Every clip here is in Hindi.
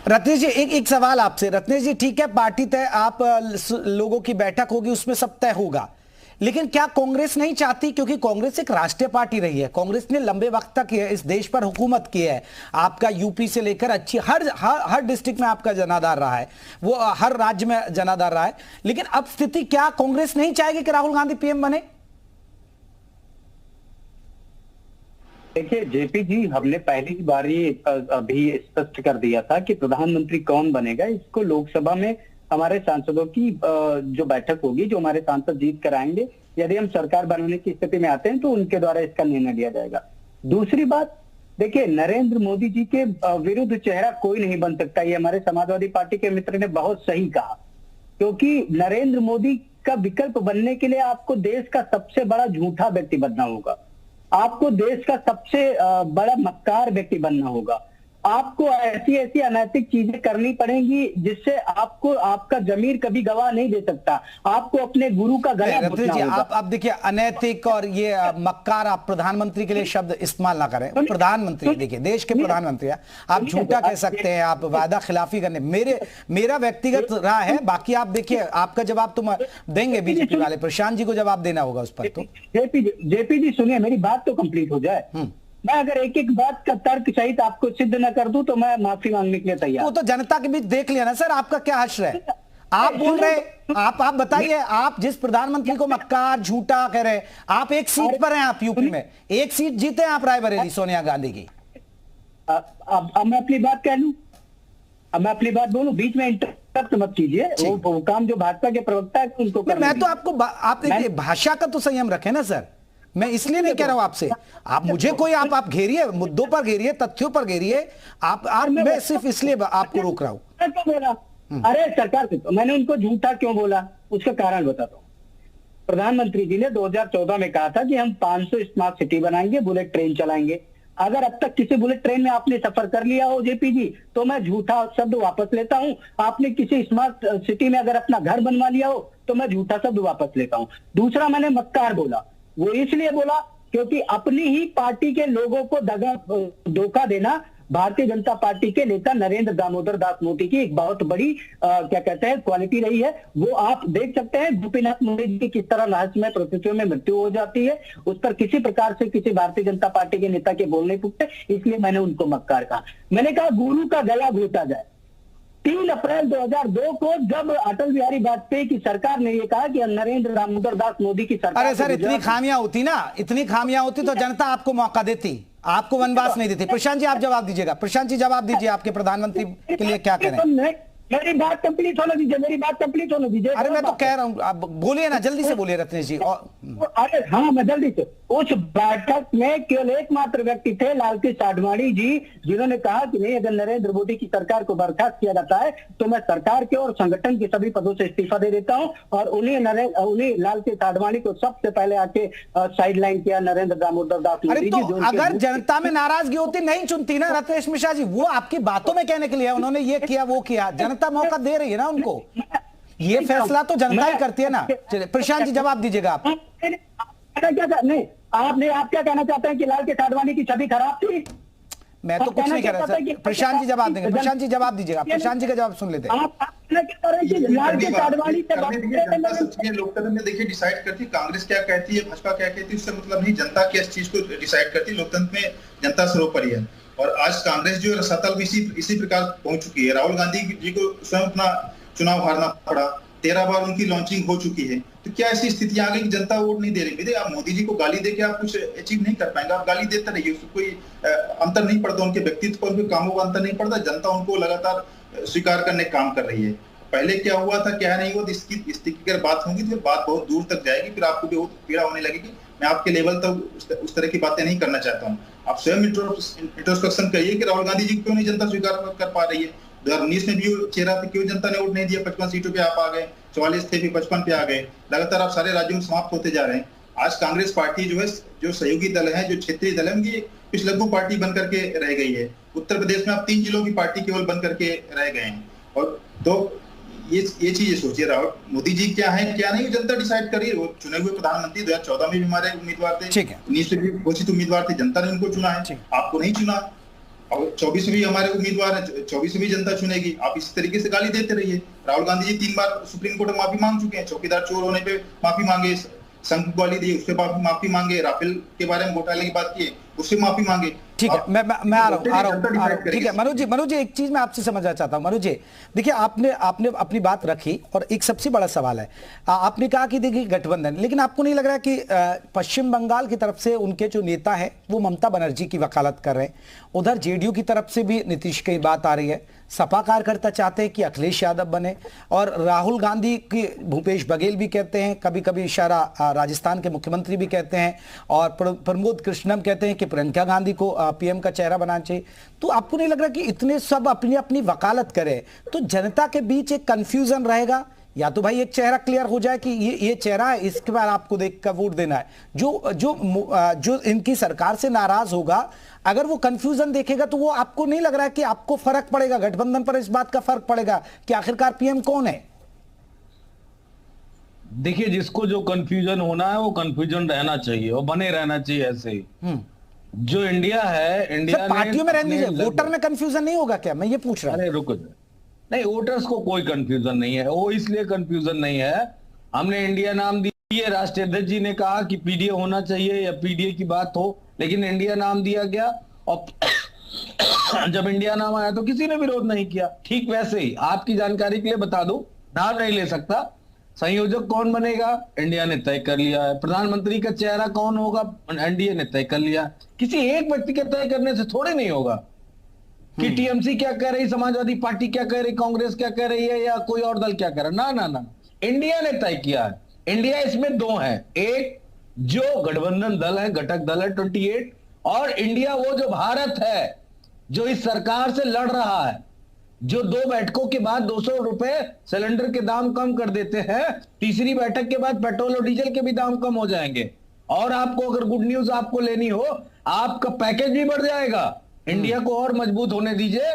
रत्नेश जी, एक एक सवाल आपसे। रत्नेश जी, ठीक है, पार्टी तय, आप लोगों की बैठक होगी, उसमें सब तय होगा, लेकिन क्या कांग्रेस नहीं चाहती? क्योंकि कांग्रेस एक राष्ट्रीय पार्टी रही है, कांग्रेस ने लंबे वक्त तक इस देश पर हुकूमत की है। आपका यूपी से लेकर अच्छी हर डिस्ट्रिक्ट में आपका जनाधार रहा है, वो हर राज्य में जनाधार रहा है। लेकिन अब स्थिति क्या, कांग्रेस नहीं चाहेगी कि राहुल गांधी पीएम बने? देखिए जेपी जी, हमने पहली बार ही अभी स्पष्ट कर दिया था कि प्रधानमंत्री कौन बनेगा, इसको लोकसभा में हमारे सांसदों की जो बैठक होगी, जो हमारे सांसद जीत कर आएंगे, यदि हम सरकार बनाने की स्थिति में आते हैं तो उनके द्वारा इसका निर्णय लिया जाएगा। दूसरी बात, देखिए नरेंद्र मोदी जी के विरुद्ध चेहरा कोई नहीं बन सकता, ये हमारे समाजवादी पार्टी के मित्र ने बहुत सही कहा। क्योंकि नरेंद्र मोदी का विकल्प बनने के लिए आपको देश का सबसे बड़ा झूठा व्यक्ति बनना होगा, आपको देश का सबसे बड़ा मक्कार व्यक्ति बनना होगा, आपको ऐसी ऐसी अनैतिक चीजें करनी पड़ेंगी जिससे आपको आपका जमीर कभी गवाह नहीं दे सकता, आपको अपने गुरु का गला घोटना होगा। आप देखिए, अनैतिक और ये मक्कार, आप प्रधानमंत्री के लिए शब्द इस्तेमाल ना करें। प्रधानमंत्री, देखिए देश के प्रधानमंत्री, आप झूठा कह सकते हैं, आप वादा खिलाफी करने, मेरा व्यक्तिगत राय है। बाकी आप देखिए, आपका जवाब तुम देंगे बीजेपी वाले, प्रशांत जी को जवाब देना होगा उस पर। तो जेपी जी सुनिए, मेरी बात तो कंप्लीट हो जाए। मैं अगर एक एक बात का तर्क सहित आपको सिद्ध न कर दूं तो मैं माफी मांगने के लिए तैयार। वो तो जनता के बीच देख लिया ना सर, आपका क्या हश्र है? आप बोल रहे, आप बताइए, आप जिस प्रधानमंत्री को मक्कार झूठा कह रहे, आप एक सीट पर हैं, आप यूपी में एक सीट जीते हैं आप, रायबरेली, सोनिया गांधी की। अब मैं अपनी बात कह लूं, अब मैं अपनी बात बोलूं, बीच में इंटरप्ट मत कीजिए। वो काम जो भाजपा के प्रवक्ता है उनको मैं तो आपको, आप देखिए भाषा का तो संयम रखें ना सर, मैं इसलिए नहीं कह रहा हूं आपसे, आप मुझे कोई आप घेरिए, मुद्दों पर घेरिए, तथ्यों पर घेरिए, आप मैं सिर्फ इसलिए आपको रोक रहा हूं। अरे सरकार से तो मैंने उनको झूठा क्यों बोला, उसका कारण बताता हूं। प्रधानमंत्री जी ने 2014 में कहा था कि हम 500 स्मार्ट सिटी बनाएंगे, बुलेट ट्रेन चलाएंगे। अगर अब तक किसी बुलेट ट्रेन में आपने सफर कर लिया हो जेपी जी, तो मैं झूठा शब्द वापस लेता हूं। आपने किसी स्मार्ट सिटी में अगर अपना घर बनवा लिया हो तो मैं झूठा शब्द वापस लेता हूं। दूसरा, मैंने मक्कार बोला, वो इसलिए बोला क्योंकि अपनी ही पार्टी के लोगों को धोखा देना भारतीय जनता पार्टी के नेता नरेंद्र दामोदर दास मोदी की एक बहुत बड़ी क्या कहते हैं क्वालिटी रही है। वो आप देख सकते हैं गोपीनाथ मुंडे जी की किस तरह रहस्यमय परिस्थितियों में मृत्यु हो जाती है, उस पर किसी प्रकार से किसी भारतीय जनता पार्टी के नेता के बोल नहीं फूटते, इसलिए मैंने उनको मक्कार कहा। मैंने कहा गुरु का गला घोटा जाए। 3 अप्रैल 2002 को जब अटल बिहारी वाजपेयी की सरकार ने ये कहा कि नरेंद्र दामोदर दास मोदी की सरकार, अरे सर, इतनी खामियां होती ना, इतनी खामियां होती तो जनता आपको मौका देती, आपको वनवास नहीं देती। प्रशांत जी आप जवाब दीजिएगा, प्रशांत जी जवाब दीजिए, आपके प्रधानमंत्री के लिए क्या करें? मेरी बात कंप्लीट होने दीजिए, मेरी बात कंप्लीट होने दीजिए। अरे मैं तो कह रहा हूं, आप बोलिए ना, जल्दी से बोलिए रत्नेश जी। अरे हाँ, मैं जल्दी से। उस बैठक में केवल एकमात्र व्यक्ति थे लालकृष्ण आडवाणी जी, जिन्होंने कहा कि नहीं, अगर नरेंद्र मोदी की सरकार को बर्खास्त किया जाता है तो मैं सरकार के और संगठन के सभी पदों से इस्तीफा दे देता हूं। और उन्हीं लालकृष्ण आडवाणी को सबसे पहले आके साइडलाइन किया नरेंद्र दामोदर दास मोदी जी। तो अगर जनता में नाराजगी होती, नहीं चुनती ना रत्नेश मिश्रा जी, वो आपकी बातों में कहने के लिए उन्होंने ये किया वो किया, जनता मौका दे रही है ना उनको, ये फैसला तो जनता ही करती है ना। चलिए प्रशांत जी जवाब दीजिएगा आप। नहीं, आप क्या कहना चाहते हैं कि लालकृष्ण आडवाणी की छवि खराब थी? मैं तो कुछ नहीं कह रहा सर, प्रशांत जी जवाब देंगे, प्रशांत जी जवाब दीजिएगा, प्रशांत जी का जवाब सुन लेते हैं। लोकतंत्र में देखिए डिसाइड करती कांग्रेस क्या कहती है, भाजपा क्या कहती है, उससे मतलब नहीं, जनता की इस चीज को डिसाइड करती है। लोकतंत्र में जनता सर्वोपरि है और आज कांग्रेस जो है सतल भी इसी प्रकार पहुंच चुकी है। राहुल गांधी जी को स्वयं अपना चुनाव हारना पड़ा, 13 बार उनकी लॉन्चिंग हो चुकी है, तो क्या ऐसी स्थिति आ गई कि जनता वोट नहीं दे रही? आप मोदी जी को गाली देके आप कुछ अचीव नहीं कर पाएंगे, आप गाली देते रहिए, उसको कोई अंतर नहीं पड़ता, उनके व्यक्तित्व पर, उनके कामों का अंतर नहीं पड़ता, जनता उनको लगातार स्वीकार करने काम कर रही है। पहले क्या हुआ था क्या नहीं हुआ, इसकी स्थिति अगर बात होगी तो बात बहुत दूर तक जाएगी, फिर आपको भी बहुत पीड़ा होने लगेगी। मैं आपके लेवल तक उस तरह की बातें नहीं करना चाहता हूँ। आप स्वयं इंट्रोस्पेक्शन करिए कि राहुल गांधी जी क्यों नहीं जनता स्वीकार कर पा रही है। 2019 में भी चेहरा पे क्यों जनता ने वोट नहीं दिया, 55 सीटों पे आप आ गए, 44 थे फिर 55 पे आ गए, लगातार आप सारे राज्यों में समाप्त होते जा रहे हैं। आज कांग्रेस पार्टी जो है, जो सहयोगी दल है, जो क्षेत्रीय दल है, उनकी कुछ लघु पार्टी बन करके रह गई है। उत्तर प्रदेश में आप 3 जिलों की पार्टी केवल बन करके रह गए हैं। और तो ये चीजें सोचिए, राहुल मोदी जी क्या है क्या नहीं, जनता डिसाइड करिए। वो चुने हुए प्रधानमंत्री 2014 में भी हमारे उम्मीदवार थे, 19 में भी घोषित उम्मीदवार थे, जनता ने उनको चुना है, आपको नहीं चुना। और 24 में भी हमारे उम्मीदवार है, 24 में भी जनता चुनेगी। आप इस तरीके से गाली देते रहिए। राहुल गांधी जी 3 बार सुप्रीम कोर्ट में माफी मांग चुके हैं, चौकीदार चोर होने पे माफी मांगे, संघ गाली दी उससे माफी मांगे, राफेल के बारे में घोटाले की बात की उससे माफी मांगे। ठीक है, मैं आ रहा हूँ। ठीक है मनोज जी एक चीज मैं आपसे समझना चाहता हूँ। मनोज जी देखिए, आपने अपनी बात रखी और एक सबसे बड़ा सवाल है, आपने कहा कि देखिए गठबंधन, लेकिन आपको नहीं लग रहा कि पश्चिम बंगाल की तरफ से उनके जो नेता है वो ममता बनर्जी की वकालत कर रहे हैं, उधर जेडीयू की तरफ से भी नीतीश की बात आ रही है, सपा कार्यकर्ता चाहते हैं कि अखिलेश यादव बने, और राहुल गांधी की भूपेश बघेल भी कहते हैं, कभी कभी इशारा राजस्थान के मुख्यमंत्री भी कहते हैं, और प्रमोद कृष्णम कहते हैं कि प्रियंका गांधी को पीएम का चेहरा बनाना चाहिए। तो आपको नहीं लग रहा कि इतने सब अपनी अपनी वकालत करें तो जनता के बीच एक कंफ्यूजन रहेगा? या तो भाई एक चेहरा क्लियर हो जाए कि ये चेहरा है, इसके बाद आपको देखकर वोट देना है। जो इनकी सरकार से नाराज होगा, अगर वो कंफ्यूजन देखेगा तो वो आपको नहीं लग रहा है कि आपको फर्क पड़ेगा, गठबंधन पर इस बात का फर्क पड़ेगा कि आखिरकार पीएम कौन है? देखिए, जिसको जो कंफ्यूजन होना है वो कंफ्यूजन रहना चाहिए और बने रहना चाहिए ऐसे ही। जो इंडिया है, इंडिया पार्टियों में रहने दीजिए, वोटर में कंफ्यूजन नहीं होगा क्या, मैं ये पूछ रहा हूं। अरे रुको, नहीं वोटर्स को कोई कंफ्यूजन नहीं है, वो इसलिए कंफ्यूजन नहीं है, हमने इंडिया नाम दिया, राष्ट्रीय अध्यक्ष जी ने कहा कि पीडीए होना चाहिए या पीडीए की बात हो, लेकिन इंडिया नाम दिया गया और जब इंडिया नाम आया तो किसी ने विरोध नहीं किया। ठीक वैसे ही आपकी जानकारी के लिए बता दूं, नाम नहीं ले सकता, संयोजक कौन बनेगा इंडिया ने तय कर लिया है, प्रधानमंत्री का चेहरा कौन होगा एनडीए ने तय कर लिया। किसी एक व्यक्ति के तय करने से थोड़े नहीं होगा कि टीएमसी क्या कह रही, समाजवादी पार्टी क्या कह रही, कांग्रेस क्या कह रही है या कोई और दल क्या कह रहा है। ना, इंडिया ने तय किया है। इंडिया इसमें दो है, एक जो गठबंधन दल है, घटक दल है 28, और इंडिया वो जो भारत है जो इस सरकार से लड़ रहा है, जो 2 बैठकों के बाद 200 रुपए सिलेंडर के दाम कम कर देते हैं, तीसरी बैठक के बाद पेट्रोल और डीजल के भी दाम कम हो जाएंगे, और आपको अगर गुड न्यूज आपको लेनी हो, आपका पैकेज भी बढ़ जाएगा। इंडिया को और मजबूत होने दीजिए,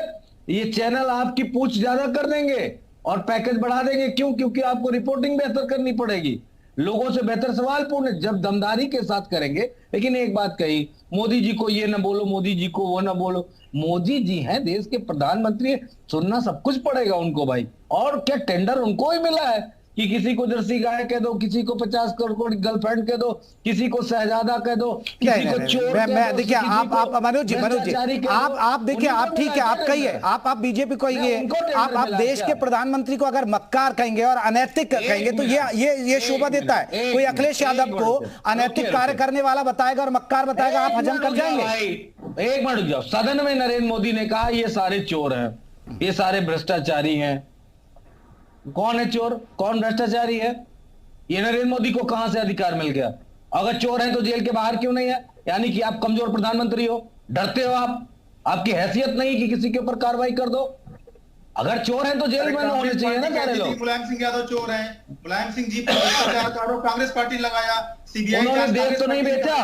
ये चैनल आपकी पूछ ज्यादा कर देंगे और पैकेज बढ़ा देंगे। क्यों? क्योंकि आपको रिपोर्टिंग बेहतर करनी पड़ेगी, लोगों से बेहतर सवाल पूछने, जब दमदारी के साथ करेंगे। लेकिन एक बात कही, मोदी जी को ये ना बोलो, मोदी जी को वो ना बोलो। मोदी जी हैं देश के प्रधानमंत्री, सुनना सब कुछ पड़ेगा उनको भाई। और क्या टेंडर उनको ही मिला है कि किसी को जर्सी गाय कह दो, किसी को 50 करोड़ गर्लफ्रेंड कह दो, किसी को शहजादा कह दो, किसी को चोर कह दो। देखिए आप मनोज जी आप देखिए, आप ठीक है, आप कहिए, आप बीजेपी को आप देश के प्रधानमंत्री को अगर मक्कार कहेंगे और अनैतिक कहेंगे तो ये शोभा देता है। कोई अखिलेश यादव को अनैतिक कार्य करने वाला बताएगा और मक्कार बताएगा, आप हजम कर जाएंगे। एक मिनट रुक जाओ। सदन में नरेंद्र मोदी ने कहा ये सारे चोर हैं, ये सारे भ्रष्टाचारी हैं। कौन है चोर, कौन भ्रष्टाचारी है? ये नरेंद्र मोदी को कहां से अधिकार मिल गया? अगर चोर हैं तो जेल के बाहर क्यों नहीं है? यानी कि आप कमजोर प्रधानमंत्री हो, डरते हो आप, आपकी हैसियत नहीं कि किसी के ऊपर कार्रवाई कर दो। अगर चोर हैं तो जेल में होने चाहिए ना सारे लोग। मुलायम सिंह यादव चोर हैं, मुलायम सिंह जी पर कांग्रेस पार्टी लगाया, सीबीआई उन्होंने देश तो नहीं बेचा।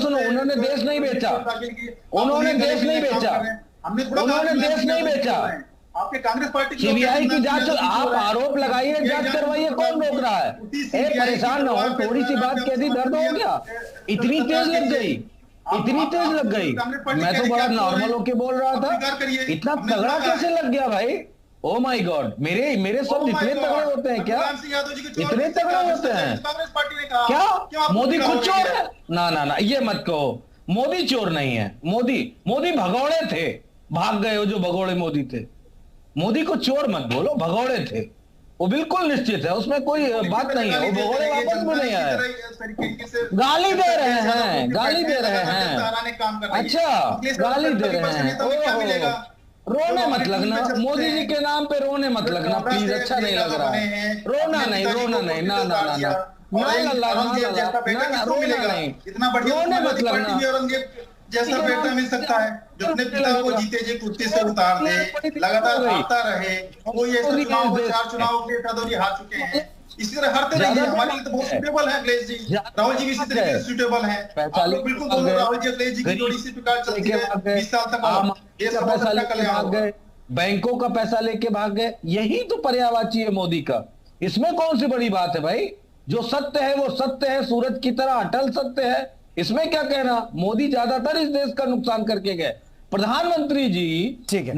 सुनो, उन्होंने देश नहीं बेचा, उन्होंने देश नहीं बेचा, उन्होंने देश नहीं बेचा। आपके कांग्रेस पार्टी सीबीआई की जांच, आप आरोप लगाइए, जांच करवाइए, कौन रोक रहा है? परेशान ना हो, थोड़ी सी बात कह दी दर्द हो गया, इतनी तेज लग गई, इतनी तेज लग गई। मैं तो बड़ा नॉर्मल होके बोल रहा था, इतना तगड़ा कैसे लग गया भाई? ओ माय गॉड, मेरे शब्द इतने तगड़े होते हैं क्या? इतने तगड़े होते हैं क्या? मोदी खुद चोर है? ना, ये मत कहो, मोदी चोर नहीं है। मोदी भगौड़े थे, भाग गए हो जो भगौड़े मोदी थे। मोदी को चोर मत बोलो, भगौड़े थे, वो बिल्कुल निश्चित है, उसमें कोई बात नहीं है। वो भगौड़े वापस भी नहीं आए, गाली दे रहे हैं, गाली दे रहे हैं। अच्छा, गाली दे रहे हैं। रोने मत लगना, मोदी जी के नाम पे रोने मत लगना प्लीज, अच्छा नहीं लग रहा है। रोना नहीं, ना रोना नहीं, रोने मत लगना। जैसा बेटा मिल सकता है, जो अपने पिता को जीते जी कुत्ते से उतार दे, लगातार हारता रहे। कोई ऐसा चुनाव, 4 चुनाव के टदोरी हार चुके हैं, इसी तरह हारते रहिए। हमारे लिए तो बहुत सूटेबल है अखिलेश जी, राहुल जी भी इसी तरीके से सूटेबल है। आप लोग बिल्कुल दोनों राहुल जी अखिलेश जी की जोड़ी से प्रकार चलती है। 20 साल तक ये सब पैसा लेके भाग गए, बैंकों का पैसा लेके भाग गए, यही तो पर्यायवाची है मोदी का। इसमें कौन सी बड़ी बात है भाई? जो सत्य है वो सत्य है, सूरज की तरह अटल सत्य है, इसमें क्या कहना। मोदी ज्यादातर इस देश का नुकसान करके गए, प्रधानमंत्री जी ठीक है।